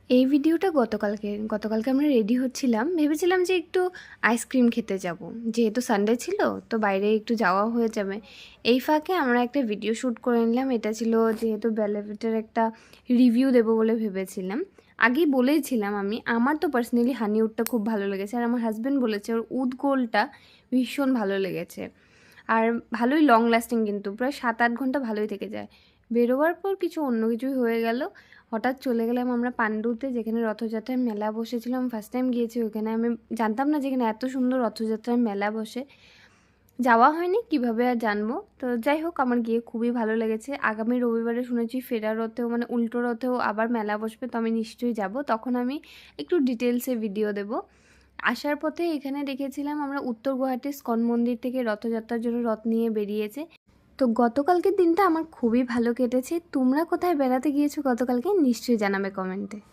এই ভিডিওটা গতকালকে আমরা রেডি হচ্ছিলাম, ভেবেছিলাম যে একটু আইসক্রিম খেতে যাব, যেহেতু সানডে ছিল তো বাইরে একটু যাওয়া হয়ে যাবে। এই ফাঁকে আমরা একটা ভিডিও শ্যুট করে নিলাম। এটা ছিল যেহেতু বেলেভেটের একটা রিভিউ দেবো বলে ভেবেছিলাম। আগেই বলেইছিলাম আমার তো পার্সোনালি হানি উডটা খুব ভালো লেগেছে, আর আমার হাজব্যান্ড বলেছে ওর উড গোলটা ভীষণ ভালো লেগেছে। আর ভালোই লং লাস্টিং, কিন্তু প্রায় 7-8 ঘন্টা ভালোই থেকে যায়। বেরোবার পর কিছু অন্য কিছুই হয়ে গেল। হঠাৎ চলে গেলাম আমরা পাণ্ডুতে, যেখানে রথযাত্রার মেলা বসেছিলাম। ফার্স্ট টাইম গিয়েছি ওখানে, আমি জানতাম না যেখানে এত সুন্দর রথযাত্রার মেলা বসে। যাওয়া হয়নি, কিভাবে আর জানবো। তো যাই হোক, আমার গিয়ে খুবই ভালো লেগেছে। আগামী রবিবারে শুনেছি ফেরার রথেও, মানে উল্টো রথেও আবার মেলা বসবে, তো আমি নিশ্চয়ই যাব। তখন আমি একটু ডিটেলসে ভিডিও দেব। আসার পথে এখানে দেখেছিলাম আমরা উত্তর গুয়াহাটি ইস্কন মন্দির থেকে রথযাত্রার জন্য রথ নিয়ে বেরিয়েছে। তো গতকালকের দিনটা আমার খুবই ভালো কেটেছে। তোমরা কোথায় বেড়াতে গিয়েছো গতকালকে নিশ্চয়ই জানাবে কমেন্টে।